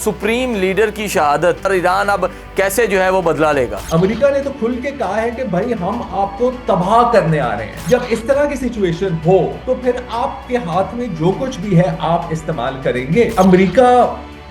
Supreme leader की शहादत और ईरान अब कैसे जो है वो बदला लेगा। अमेरिका ने तो खुल के कहा है कि भाई हम आपको तबाह करने आ रहे हैं। जब इस तरह की सिचुएशन हो तो फिर आपके हाथ में जो कुछ भी है आप इस्तेमाल करेंगे। अमेरिका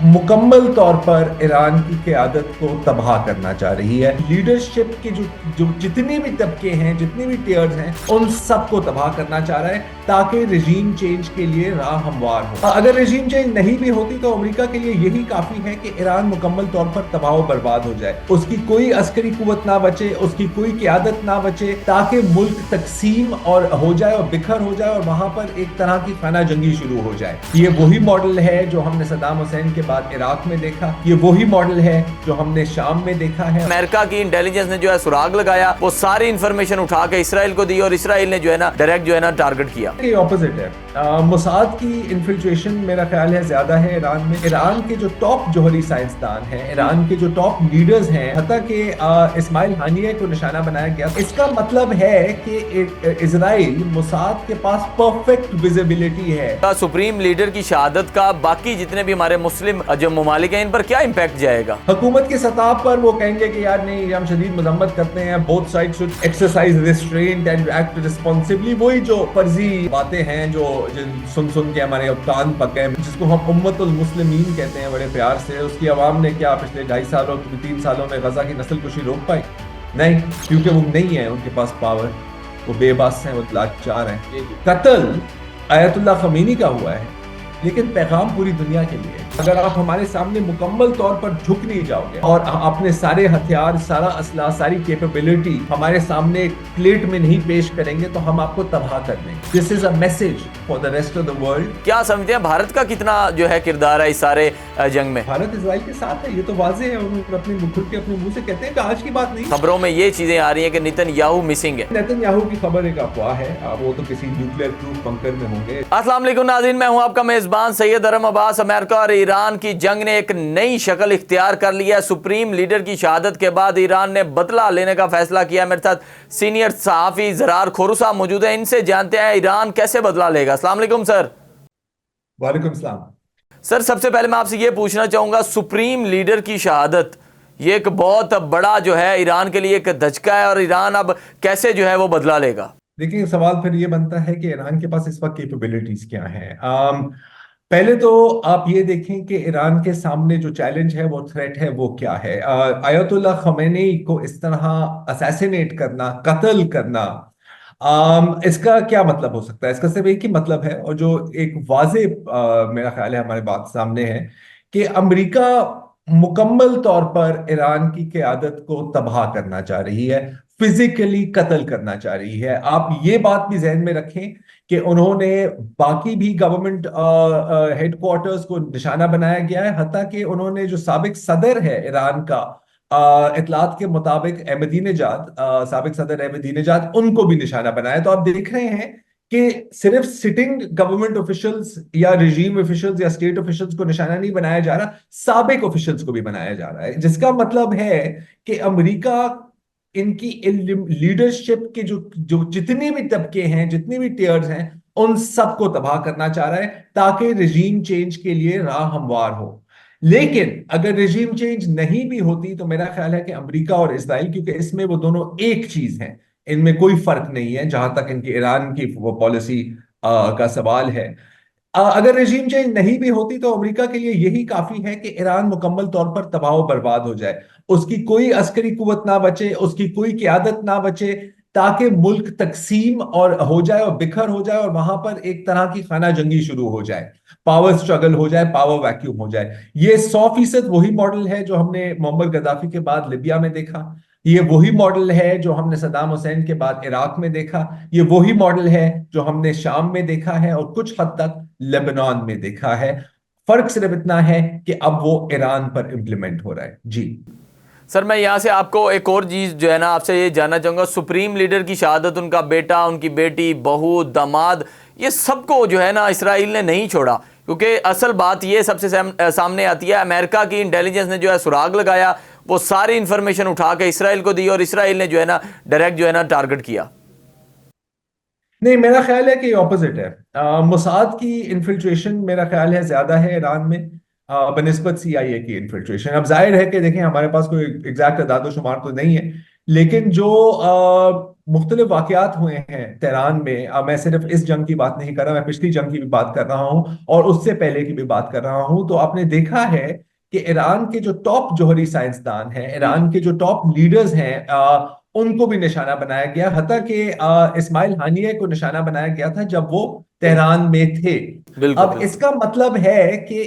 मुकम्मल तौर पर ईरान की क़यादत को तबाह करना चाह रही है। लीडरशिप के जो जो जितने भी तबके हैं, जितने भी टियर्स हैं, उन सबको तबाह करना चाह रहा है ताकि रिजीम चेंज के लिए राह हमवार हो। अगर रिजीम चेंज नहीं भी होती तो अमेरिका के लिए यही काफी है कि ईरान मुकम्मल तौर पर तबाह और बर्बाद हो जाए, उसकी कोई अस्करी कुव्वत ना बचे, उसकी कोई क़यादत ना बचे, ताकि मुल्क तकसीम और हो जाए और बिखर हो जाए और वहां पर एक तरह की खाना जंगी शुरू हो जाए। ये वही मॉडल है जो हमने सद्दाम हुसैन के बाद इराक में देखा, ये वही मॉडल है जो हमने शाम में देखा है। अमेरिका की इंटेलिजेंस ने जो है सुराग लगाया, वो सारी इंफॉर्मेशन उठा के इसराइल को दी और इसराइल ने जो है ना डायरेक्ट जो है ना टारगेट किया। ये ऑपोजिट है। मोसाद की इन्फिल्ट्रेशन मेरा ख्याल है ज्यादा है ईरान में। ईरान के जो टॉप जोहरी साइंसदान हैं, ईरान के जो टॉप लीडर्स हैं, हत्ता कि इस्माइल हानिया को निशाना बनाया गया। इसका मतलब है कि इजराइल मोसाद के पास परफेक्ट विजिबिलिटी है। सुप्रीम लीडर की शहादत का बाकी जितने भी हमारे मुस्लिम जो ममालिक हैं इन पर क्या इम्पैक्ट जाएगा? हुकूमत की सतह पर वो कहेंगे कि यार नहीं, हम शदीद मजम्मत करते हैं, both side should exercise restraint and act responsibly. वही जो फर्जी बातें हैं जो सुन के हमारे अब कान पक गए, जिसको हम उम्मतुल मुस्लिमीन कहते हैं बड़े प्यार से। उसकी आवाम ने क्या पिछले 2.5 सालों 3 सालों में गजा की नस्ल कुशी रोक पाई? नहीं, क्योंकि वो नहीं है उनके पास पावर, वो बेबस हैं, वो लाचार हैं। कत्ल आयतुल्लाह खमीनी का हुआ है, लेकिन पैगाम पूरी दुनिया के लिए। अगर आप हमारे सामने मुकम्मल तौर पर झुक नहीं जाओगे और अपने सारे हथियार, सारा असला, सारी कैपेबिलिटी हमारे सामने प्लेट में नहीं पेश करेंगे तो हम आपको तबाह कर देंगे। This is a message for the rest of the world. क्या समझते हैं भारत का कितना जो है किरदार है इस सारे जंग में? भारत इजराइल के साथ है, ये तो वाज़ेह है। उन्होंने अपने मुंह से कहते हैं कि आज की बात नहीं। खबरों में ये चीजें आ रही हैं कि नेतन्याहू मिसिंग है। नेतन्याहू की खबर एक अफवाह है, वो तो किसी न्यूक्लियर प्रूफ बंकर में होंगे। अस्सलाम वालेकुम नाज़रीन, मैं हूं आपका मेजबान सैयद अरम अब्बास। अमेरिका और ईरान की जंग ने एक नई शक्ल इख्तियार कर लिया है। सुप्रीम लीडर की शहादत के बाद ईरान ने बदला लेने का फैसला किया। मेरे साथ सीनियर सहाफी ज़रार खोरू साहब मौजूद है, इनसे जानते हैं ईरान कैसे बदला लेगा। अस्सलाम वालेकुम सर। वालेकुम सलाम। सर, सबसे पहले मैं आपसे ये पूछना चाहूंगा, सुप्रीम लीडर की शहादत ये एक बहुत बड़ा जो है ईरान के लिए एक धचका है और ईरान अब कैसे जो है वो बदला लेगा? देखिए, सवाल फिर ये बनता है कि ईरान के पास इस वक्त कैपेबिलिटीज क्या हैं। पहले तो आप ये देखें कि ईरान के सामने जो चैलेंज है, वो थ्रेट है, वो क्या है। आयतुल्लाह खमेनी को इस तरह असैसिनेट करना, कत्ल करना, इसका क्या मतलब हो सकता है? इसका सिर्फ एक ही मतलब है, और जो एक वाजे मेरा ख्याल है हमारे बात सामने है, कि अमेरिका मुकम्मल तौर पर ईरान की क़यादत को तबाह करना चाह रही है, फिजिकली कत्ल करना चाह रही है। आप ये बात भी जहन में रखें कि उन्होंने बाकी भी गवर्नमेंट हेडक्वार्टर्स को निशाना बनाया गया है। हत्ता कि उन्होंने जो साबिक सदर है ईरान का, इतलात के मुताबिक अहमदीनेजाद, साबिक सदर अहमदीनेजाद, उनको भी निशाना बनाया। तो आप देख रहे हैं कि सिर्फ सिटिंग गवर्नमेंट ऑफिशियल्स या रिजीम ऑफिशियल्स या स्टेट ऑफिशियल्स को निशाना नहीं बनाया जा रहा, साबिक ऑफिशियल्स को भी बनाया जा रहा है। जिसका मतलब है कि अमेरिका इनकी लीडरशिप के जो जो जितने भी तबके हैं, जितने भी टियर्स हैं, उन सबको तबाह करना चाह रहा है ताकि रिजीम चेंज के लिए राह हमवार हो। लेकिन अगर रिजीम चेंज नहीं भी होती तो मेरा ख्याल है कि अमेरिका और इसराइल, क्योंकि इसमें वो दोनों एक चीज हैं, इनमें कोई फर्क नहीं है जहां तक इनकी ईरान की वो पॉलिसी का सवाल है। अगर रिजीम चेंज नहीं भी होती तो अमेरिका के लिए यही काफी है कि ईरान मुकम्मल तौर पर तबाह और बर्बाद हो जाए, उसकी कोई अस्करी कुव्वत ना बचे, उसकी कोई क़यादत ना बचे, ताकि मुल्क तकसीम और हो जाए और बिखर हो जाए और वहां पर एक तरह की खाना जंगी शुरू हो जाए, पावर स्ट्रगल हो जाए, पावर वैक्यूम हो जाए। ये 100% वही मॉडल है जो हमने मोहम्मद गद्दाफी के बाद लिबिया में देखा, ये वही मॉडल है जो हमने सद्दाम हुसैन के बाद इराक में देखा, ये वही मॉडल है जो हमने शाम में देखा है और कुछ हद तक लेबनान में देखा है। फर्क सिर्फ इतना है कि अब वो ईरान पर इंप्लीमेंट हो रहा है। जी सर, मैं यहाँ से आपको एक और चीज़ जो है ना आपसे ये जानना चाहूँगा, सुप्रीम लीडर की शहादत, उनका बेटा, उनकी बेटी, बहू, दामाद, ये सबको जो है ना इसराइल ने नहीं छोड़ा, क्योंकि असल बात ये सबसे सामने आती है, अमेरिका की इंटेलिजेंस ने जो है सुराग लगाया, वो सारी इंफॉर्मेशन उठा के इसराइल को दी और इसराइल ने जो है ना डायरेक्ट जो है ना टारगेट किया। नहीं, मेरा ख्याल है कि ऑपोजिट है। मोसाद की इन्फिल्ट्रेशन मेरा ख्याल है ज्यादा है ईरान में। बनिस्बत सीआईए की इन्फिल्ट्रेशन। अब जाहिर है कि देखें, हमारे पास कोई एग्जैक्ट अदाद शुमार तो नहीं है, लेकिन जो मुख्तलिफ वाकयात हुए हैं तेहरान में, मैं सिर्फ इस जंग की बात नहीं कर रहा, मैं पिछली जंग की भी बात कर रहा हूं और उससे पहले की भी बात कर रहा हूं, तो आपने देखा है कि ईरान के जो टॉप जौहरी साइंसदान हैं, जी जी। ईरान के जो टॉप लीडर्स हैं, उनको भी निशाना बनाया गया। हत्ता कि इस्माइल हानिये को निशाना बनाया गया था जब वो तेहरान में थे। बिल्कुल अब बिल्कुल। इसका मतलब है कि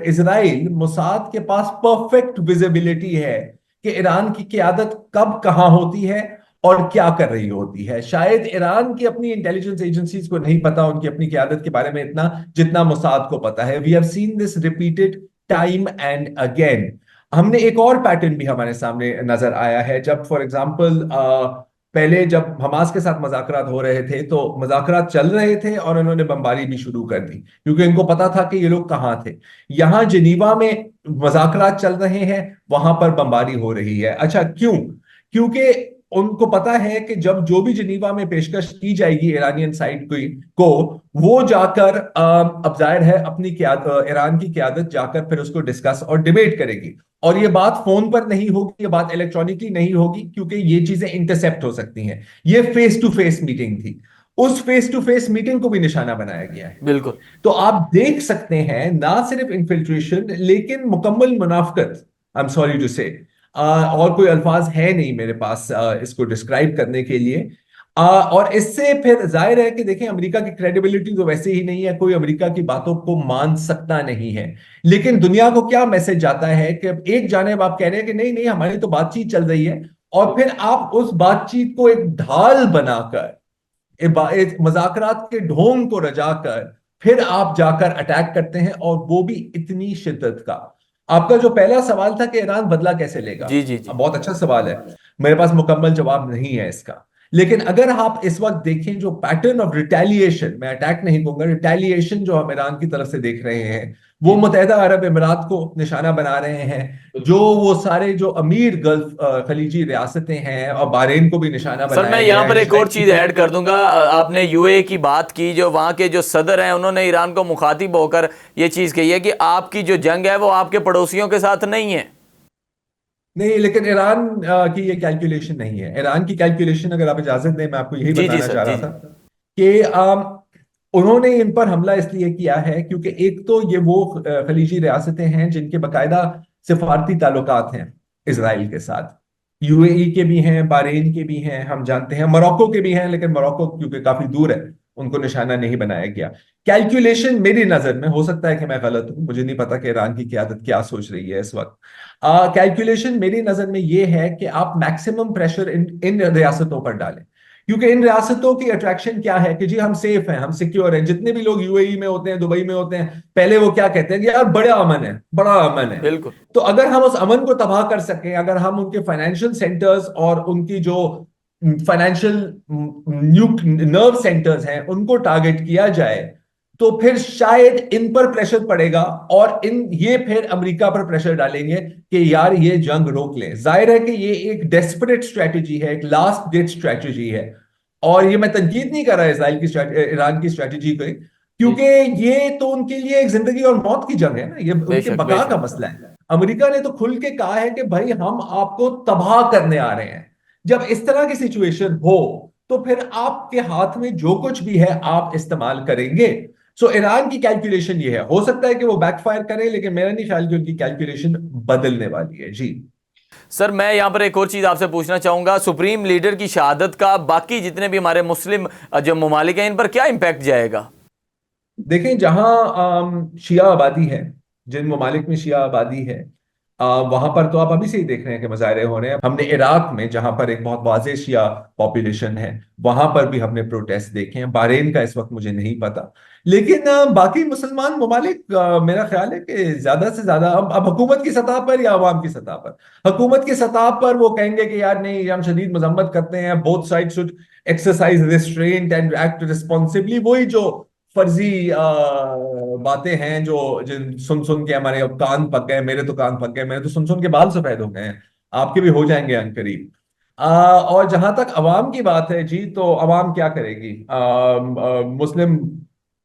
इजराइल मोसाद के पास परफेक्ट विजिबिलिटी है कि ईरान की क़यादत कब कहां होती है और क्या कर रही होती है। शायद ईरान की अपनी इंटेलिजेंस एजेंसीज को नहीं पता उनकी अपनी क़यादत के बारे में इतना जितना मोसाद को पता है। We have seen this repeated time and again. हमने एक और पैटर्न भी हमारे सामने नजर आया है, जब फॉर एग्जाम्पल पहले जब हमास के साथ मुज़ाकरात हो रहे थे तो मुज़ाकरात चल रहे थे और उन्होंने बमबारी भी शुरू कर दी, क्योंकि इनको पता था कि ये लोग कहाँ थे। यहां जिनीवा में मुज़ाकरात चल रहे हैं, वहां पर बमबारी हो रही है। अच्छा, क्यों? क्योंकि उनको पता है कि जब जो भी जिनीवा में पेशकश की जाएगी ईरानियन साइड को वो जाकर अब जाहिर है अपनी ईरान की क्यादत जाकर फिर उसको डिस्कस और डिबेट करेगी। और ये बात फोन पर नहीं होगी, ये बात इलेक्ट्रॉनिकली नहीं होगी, क्योंकि ये चीजें इंटरसेप्ट हो सकती हैं। ये फेस टू फेस मीटिंग थी, उस फेस टू फेस मीटिंग को भी निशाना बनाया गया है। बिल्कुल। तो आप देख सकते हैं ना सिर्फ इन्फिल्ट्रेशन, लेकिन मुकम्मल मुनाफकत। आई एम सॉरी टू से, और कोई अल्फाज है नहीं मेरे पास इसको डिस्क्राइब करने के लिए। और इससे फिर जाहिर है कि देखें, अमेरिका की क्रेडिबिलिटी तो वैसे ही नहीं है, कोई अमेरिका की बातों को मान सकता नहीं है। लेकिन दुनिया को क्या मैसेज जाता है कि अब एक जानिब आप कह रहे हैं कि नहीं नहीं, हमारी तो बातचीत चल रही है, और फिर आप उस बातचीत को एक ढाल बनाकर, एक मुज़ाकरात के ढोंग को रजाकर फिर आप जाकर अटैक करते हैं, और वो भी इतनी शिद्दत का। आपका जो पहला सवाल था कि ईरान बदला कैसे लेगा, जी जी जी। अब बहुत अच्छा सवाल है। मेरे पास मुकम्मल जवाब नहीं है इसका। लेकिन अगर आप इस वक्त देखें जो पैटर्न ऑफ रिटेलिएशन, मैं अटैक नहीं कहूंगा, रिटेलिएशन जो हम ईरान की तरफ से देख रहे हैं, वो जी मुत्तहिदा अरब अमीरात को निशाना बना रहे हैं। जो बिल्कुल। वो सारे जो अमीर गल्फ खलीजी रियासतें हैं, और बहरीन को भी निशाना सर मैं बनाया यहाँ गया पर है एक और शायद। चीज़ ऐड कर दूंगा। आपने यूएई की बात की, जो वहाँ के जो सदर हैं उन्होंने ईरान को मुखातिब होकर ये चीज़ कही है कि आपकी जो जंग है वो आपके पड़ोसियों के साथ नहीं है। नहीं, लेकिन ईरान की ये कैलकुलेशन नहीं है। ईरान की कैलकुलेशन, अगर आप इजाजत दें, मैं आपको यही जी जी बताना सर, चाह जी रहा जी। था कि उन्होंने इन पर हमला इसलिए किया है क्योंकि एक तो ये वो खलीजी रियासतें हैं जिनके बाकायदा सिफारती ताल्लुकात हैं इसराइल के साथ। यूएई के भी हैं, बहरीन के भी हैं, हम जानते हैं मोरक्को के भी हैं, लेकिन मोरक्को क्योंकि काफी दूर है, उनको निशाना नहीं बनाया गया। कैलकुलेशन मेरी नजर में, हो सकता है कि मैं गलत हूं, मुझे नहीं पता कि ईरान की क़यादत क्या सोच रही है इस वक्त। कैलकुलेशन मेरी नजर में यह है कि आप मैक्सिमम प्रेशर इन इन रियासतों पर डालें, क्योंकि इन रियासतों की अट्रैक्शन क्या है कि जी हम सेफ हैं, हम सिक्योर हैं। जितने भी लोग यूएई में होते हैं, दुबई में होते हैं, पहले वो क्या कहते हैं कि यार बड़ा अमन है, बड़ा अमन है। बिल्कुल। तो अगर हम उस अमन को तबाह कर सकें, अगर हम उनके फाइनेंशियल सेंटर्स और उनकी जो फाइनेंशियल नर्व सेंटर्स हैं उनको टारगेट किया जाए, तो फिर शायद इन पर प्रेशर पड़ेगा, और ये फिर अमेरिका पर प्रेशर डालेंगे कि यार ये जंग रोक लें। जाहिर है कि ये एक डेस्परेट स्ट्रेटजी है, एक लास्ट डिट स्ट्रेटजी है। और ये मैं तनकीद नहीं कर रहा इसराइल की ईरान की स्ट्रेटजी को, जी क्योंकि ये तो उनके लिए एक जिंदगी और मौत की जंग है ना, ये उनके बेशक बका का बेशक। मसला है। अमेरिका ने तो खुल के कहा है कि भाई हम आपको तबाह करने आ रहे हैं। जब इस तरह की सिचुएशन हो, तो फिर आपके हाथ में जो कुछ भी है आप इस्तेमाल करेंगे। सो ईरान की कैलकुलेशन ये है, हो सकता है कि वो बैकफायर करे, लेकिन मेरा नहीं ख्याल कि उनकी कैलकुलेशन बदलने वाली है। जी। सर मैं यहाँ पर एक और चीज़ आपसे पूछना चाहूँगा, सुप्रीम लीडर की शहादत का बाकी जितने भी हमारे मुस्लिम जो ममालिक हैं इन पर क्या इम्पैक्ट जाएगा? देखें, जहां शिया आबादी है, जिन ममालिक में शिया आबादी है, वहां पर तो आप अभी से ही देख रहे हैं कि मुजाहरे हो रहे हैं। हमने इराक में, जहां पर एक बहुत वाज़ेह शिया पॉपुलेशन है, वहां पर भी हमने प्रोटेस्ट देखे हैं। बहरीन का इस वक्त मुझे नहीं पता, लेकिन बाकी मुसलमान ममालिक, मेरा ख्याल है कि ज्यादा से ज्यादा अब हुकूमत की सतह पर या अवाम की सतह पर, हुकूमत की सतह पर वो कहेंगे कि यार नहीं, हम शदीद मजम्मत करते हैं, both side should exercise restraint and act responsibly. वही जो फर्जी बातें हैं जो जिन सुन सुन के हमारे अब कान पक गए, मेरे तो कान पक गए, मेरे तो सुन सुन के बाल सफेद हो गए हैं, आपके भी हो जाएंगे अनकरीब। और जहां तक अवाम की बात है जी, तो अवाम क्या करेगी? मुस्लिम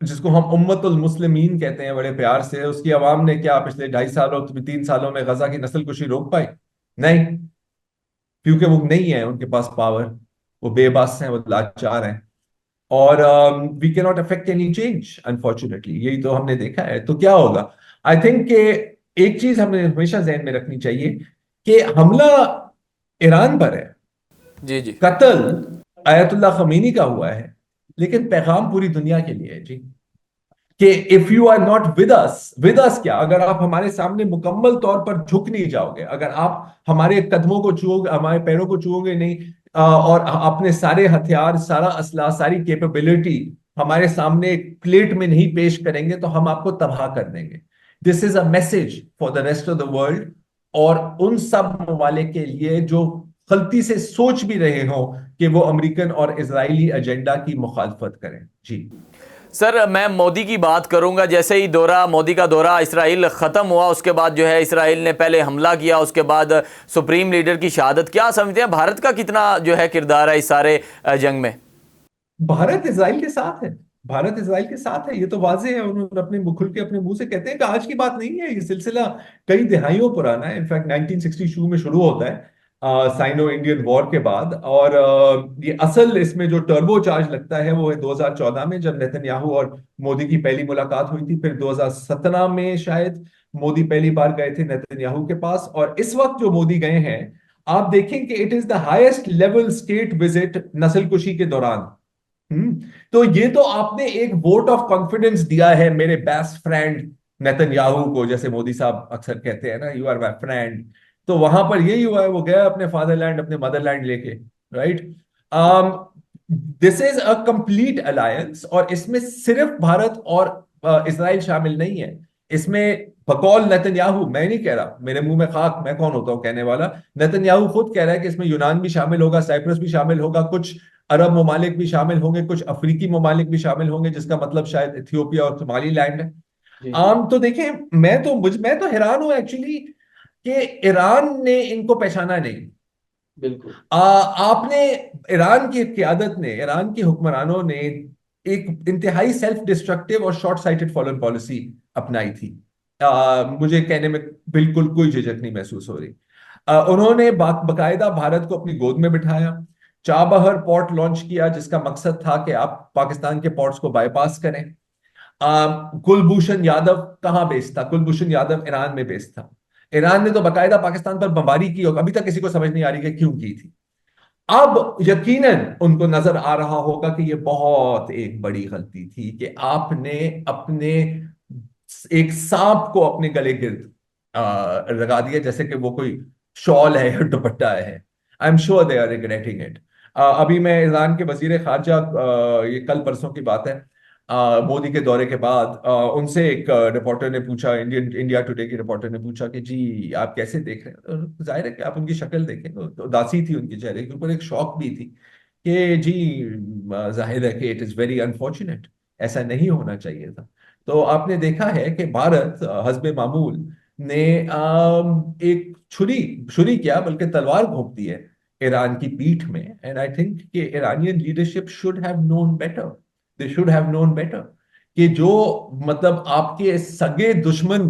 जिसको हम उम्मतुल मुस्लिमीन कहते हैं बड़े प्यार से, उसकी आवाम ने क्या पिछले 2.5 सालों 3 सालों में गजा की नस्लकुशी रोक पाई? नहीं, क्योंकि वो नहीं है उनके पास पावर। वो बेबस हैं, वो लाचार हैं, और we can not affect any change unfortunately. यही तो हमने देखा है। तो क्या होगा? आई थिंक कि एक चीज हमें हमेशा जहन में रखनी चाहिए कि हमला ईरान पर है, जी जी। कत्ल आयतुल्लाह खमीनी का हुआ है, लेकिन पैगाम पूरी दुनिया के लिए है जी, कि if you are not with us क्या, अगर आप हमारे सामने मुकम्मल तौर पर झुक नहीं जाओगे, अगर आप हमारे कदमों को छुओगे, हमारे पैरों को छुओगे नहीं, और अपने सारे हथियार, सारा असला, सारी कैपेबिलिटी हमारे सामने एक प्लेट में नहीं पेश करेंगे, तो हम आपको तबाह कर देंगे। This is a message for the rest of the world, और उन सब ममालिक के लिए जो गलती से सोच भी रहे हो कि वो अमेरिकन और इजरायली एजेंडा की मुखालफत करें। जी। सर मैं मोदी की बात करूंगा। जैसे ही मोदी का दौरा इसराइल ख़त्म हुआ, उसके बाद जो है इसराइल ने पहले हमला किया, उसके बाद सुप्रीम लीडर की शहादत। क्या समझते हैं भारत का कितना जो है किरदार है इस सारे जंग में? भारत इसराइल के साथ है। भारत इसराइल के साथ है, ये तो वाजे है। उन्होंने अपने खुल के अपने मुंह से कहते हैं कि आज की बात नहीं है, ये सिलसिला कई दिहाइयों पुराना है। इनफैक्ट 1962 में शुरू होता है, साइनो इंडियन वॉर के बाद, और ये असल इसमें जो टर्बो चार्ज लगता है वो है 2014 में, जब नेतन्याहू और मोदी की पहली मुलाकात हुई थी। फिर 2017 में शायद मोदी पहली बार गए थे नेतन्याहू के पास, और इस वक्त जो मोदी गए हैं, आप देखें कि it is the highest level state visit नस्लकुशी के दौरान। तो ये तो आपने एक वोट ऑफ कॉन्फिडेंस दिया है मेरे बेस्ट फ्रेंड नेतन्याहू को, जैसे मोदी साहब अक्सर कहते हैं ना, यू आर माय फ्रेंड। तो वहां पर यही हुआ है, वो गया अपने फादरलैंड, अपने मदरलैंड लेके, right. This is a complete alliance, और इसमें सिर्फ भारत और इसराइल शामिल नहीं है। इसमें बकौल नेतन्याहू, मैं नहीं कह रहा, मेरे मुंह में खाक, मैं कौन होता हूं कहने वाला, नेतन्याहू खुद कह रहा है कि इसमें यूनान भी शामिल होगा, साइप्रस भी शामिल होगा, कुछ अरब ममालिक भी शामिल होंगे, कुछ अफ्रीकी ममालिक भी शामिल होंगे, जिसका मतलब शायद इथियोपिया और सोमाली लैंड है। जी जी। आम तो देखें, मैं तो हैरान हूं एक्चुअली कि ईरान ने इनको पहचाना नहीं। बिल्कुल। आपने, ईरान की क्यादत ने, ईरान के हुक्मरानों ने एक इंतहाई सेल्फ डिस्ट्रक्टिव और शॉर्ट साइटेड फॉरेन पॉलिसी अपनाई थी। मुझे कहने में बिल्कुल कोई झिझक नहीं महसूस हो रही। उन्होंने बाकायदा भारत को अपनी गोद में बिठाया, चाबहार पोर्ट लॉन्च किया, जिसका मकसद था कि आप पाकिस्तान के पोर्ट्स को बाईपास करें। कुलभूषण यादव कहाँ बेस्ड था? कुलभूषण यादव ईरान में बेस्ड था। ईरान ने तो बाकायदा पाकिस्तान पर बमबारी की, और अभी तक किसी को समझ नहीं आ रही कि क्यों की थी। अब यकीनन उनको नजर आ रहा होगा कि ये बहुत एक बड़ी गलती थी कि आपने अपने एक सांप को अपने गले गिर्द लगा दिया, जैसे कि वो कोई शॉल है या दुपट्टा है। I am sure they are regretting it. अभी मैं ईरान के वजीर खारजा, ये कल परसों की बात है, मोदी के दौरे के बाद, उनसे एक रिपोर्टर ने पूछा, इंडिया टुडे के रिपोर्टर ने पूछा कि जी आप कैसे देख रहे हैं? तो जाहिर है कि आप उनकी शक्ल देखें तो उदासी थी उनके चेहरे के ऊपर, एक शौक भी थी कि जी, जाहिर है कि इट इज वेरी अनफॉर्चुनेट, ऐसा नहीं होना चाहिए था। तो आपने देखा है कि भारत हस्बे मामूल ने एक छुरी छुरी क्या बल्कि तलवार घोंप दी है ईरान की पीठ में। एंड आई थिंक कि Iranian leadership should have known better, they should have known better, कि जो मतलब आपके सगे दुश्मन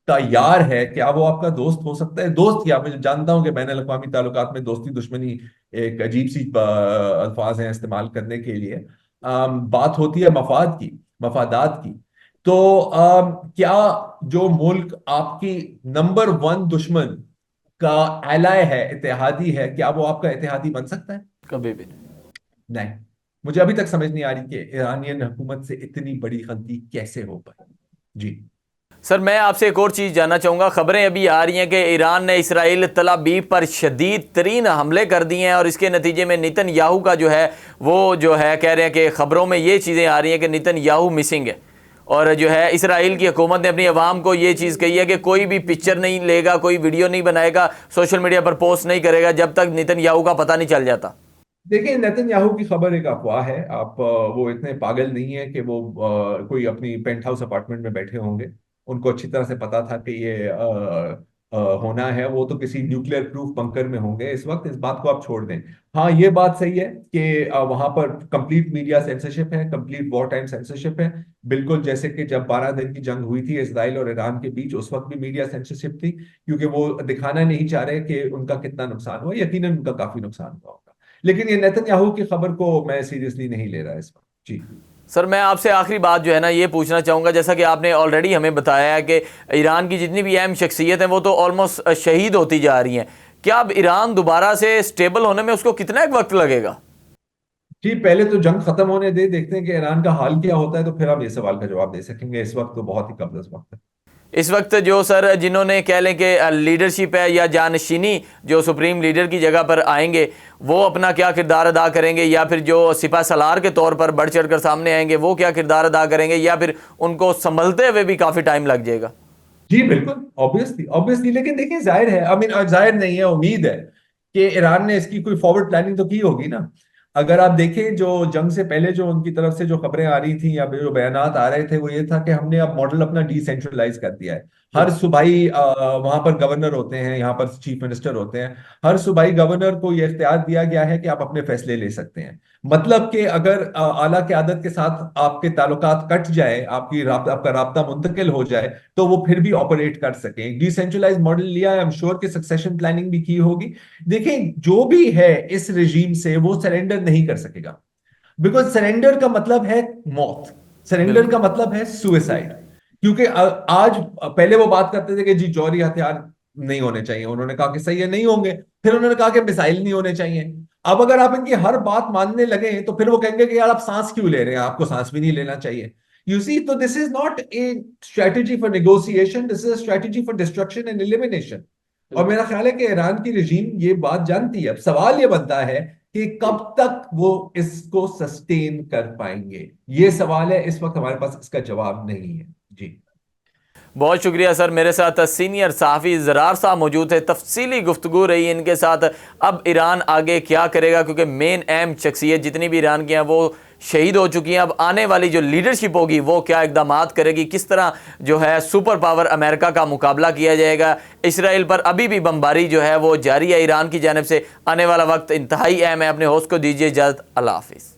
का यार है, क्या वो आपका दोस्त हो सकता है? दोस्त क्या, मैं जानता हूं कि बैन अल-अक़वामी ताल्लुकात में दोस्ती दुश्मनी एक अजीब सी अल्फाज हैं इस्तेमाल करने के लिए। बात होती है मफाद की, मफादात की। तो क्या जो मुल्क आपकी नंबर वन दुश्मन का एलाय है, इत्तेहादी है, क्या वो आपका इत्तेहादी बन सकता है? कभी भी नहीं। नहीं। मुझे अभी तक समझ नहीं आ रही कि ईरानियन हुकूमत से इतनी बड़ी गलती कैसे हो पाई। जी। सर मैं आपसे एक और चीज़ जानना चाहूँगा। ख़बरें अभी आ रही हैं कि ईरान ने इसराइल तल अवीव पर शदीद तरीन हमले कर दिए हैं, और इसके नतीजे में नेतन्याहू का जो है वो जो है कह रहे हैं कि ख़बरों में ये चीज़ें आ रही हैं कि नेतन्याहू मिसिंग है। और जो है इसराइल की हुकूमत ने अपनी आवाम को ये चीज़ कही है कि कोई भी पिक्चर नहीं लेगा, कोई वीडियो नहीं बनाएगा, सोशल मीडिया पर पोस्ट नहीं करेगा जब तक नेतन्याहू का पता नहीं चल जाता। देखिए, नेतन्याहू की खबर एक अफवाह है। आप वो इतने पागल नहीं है कि वो कोई अपनी पेंट हाउस अपार्टमेंट में बैठे होंगे। उनको अच्छी तरह से पता था कि ये होना है वो तो किसी न्यूक्लियर प्रूफ बंकर में होंगे इस वक्त, इस बात को आप छोड़ दें। हाँ, ये बात सही है कि वहां पर कंप्लीट मीडिया सेंसरशिप है, कंप्लीट वॉर टाइम सेंसरशिप है। बिल्कुल जैसे कि जब 12 दिन की जंग हुई थी इसराइल और ईरान के बीच, उस वक्त भी मीडिया सेंसरशिप थी, क्योंकि वो दिखाना नहीं चाह रहे कि उनका कितना नुकसान हुआ। यकीनन उनका काफी नुकसान हुआ होगा, लेकिन ये नेतन्याहू की खबर को मैं सीरियसली नहीं ले रहा इस वक्त। जी सर, मैं आपसे आखिरी बात जो है ना ये पूछना चाहूँगा, जैसा कि आपने ऑलरेडी हमें बताया है कि ईरान की जितनी भी अहम शख्सियत हैं वो तो ऑलमोस्ट शहीद होती जा रही हैं। क्या अब ईरान दोबारा से स्टेबल होने में उसको कितना एक वक्त लगेगा? जी, पहले तो जंग खत्म होने दे, देखते हैं कि ईरान का हाल क्या होता है, तो फिर आप ये सवाल का जवाब दे सकेंगे। इस वक्त तो बहुत ही कम वक्त है। इस वक्त जो सर जिन्होंने कह लें कि लीडरशिप है या जानशीनी जो सुप्रीम लीडर की जगह पर आएंगे, वो अपना क्या किरदार अदा करेंगे, या फिर जो सिपा सलार के तौर पर बढ़ चढ़ कर सामने आएंगे वो क्या किरदार अदा करेंगे, या फिर उनको संभलते हुए भी काफ़ी टाइम लग जाएगा? जी बिल्कुल, ऑब्वियसली ऑब्वियसली, लेकिन देखिए जाहिर है, आई मीन जाहिर नहीं है, उम्मीद है कि ईरान ने इसकी कोई फॉरवर्ड प्लानिंग तो की होगी ना। अगर आप देखें जो जंग से पहले जो उनकी तरफ से जो खबरें आ रही थी या जो बयानात आ रहे थे, वो ये था कि हमने अब मॉडल अपना डिसेंट्रलाइज कर दिया है। हर सूबाई वहां पर गवर्नर होते हैं, यहाँ पर चीफ मिनिस्टर होते हैं। हर सूबाई गवर्नर को यह इख्तियार दिया गया है कि आप अपने फैसले ले सकते हैं। मतलब कि अगर आला क़यादत के साथ आपके ताल्लुकात कट जाए, आपका राब्ता मुंतकिल हो जाए, तो वो फिर भी ऑपरेट कर सकें। डिसेंट्रलाइज मॉडल लिया है, आई एम श्योर कि सक्सेशन प्लानिंग भी की होगी। देखें, जो भी है इस रेजीम से वो सरेंडर नहीं कर सकेगा, बिकॉज सरेंडर का मतलब है मौत, सरेंडर बिल्कुल। का मतलब है सुइसाइड। क्योंकि आज, पहले वो बात करते थे कि जी जौहरी हथियार नहीं होने चाहिए, उन्होंने कहा कि सही है नहीं होंगे, फिर उन्होंने कहा कि मिसाइल नहीं होने चाहिए। अब अगर आप इनकी हर बात मानने लगे तो फिर वो कहेंगे कि यार आप सांस क्यों ले रहे हैं, आपको सांस भी नहीं लेना चाहिए। यू सी, तो this is not a strategy for negotiation, this is a strategy for destruction and elimination. और मेरा ख्याल है कि ईरान की रजीम ये बात जानती है। अब सवाल ये बनता है कि कब तक वो इसको सस्टेन कर पाएंगे, ये सवाल है। इस वक्त हमारे पास इसका जवाब नहीं है। जी बहुत शुक्रिया सर। मेरे साथ सीनियर सहाफ़ी ज़रार साहब मौजूद थे, तफसीली गुफ्तगू रही इनके साथ। अब ईरान आगे क्या करेगा, क्योंकि मेन अहम शख्सियत जितनी भी ईरान की हैं वो शहीद हो चुकी हैं। अब आने वाली जो लीडरशिप होगी वो क्या इकदामात करेगी, किस तरह जो है सुपर पावर अमेरिका का मुकाबला किया जाएगा। इसराइल पर अभी भी बमबारी जो है वो जारी है ईरान की जानब से। आने वाला वक्त इंतहाई अहम है। अपने होस्ट को दीजिए इजाज़त। अल्लाह हाफिज़।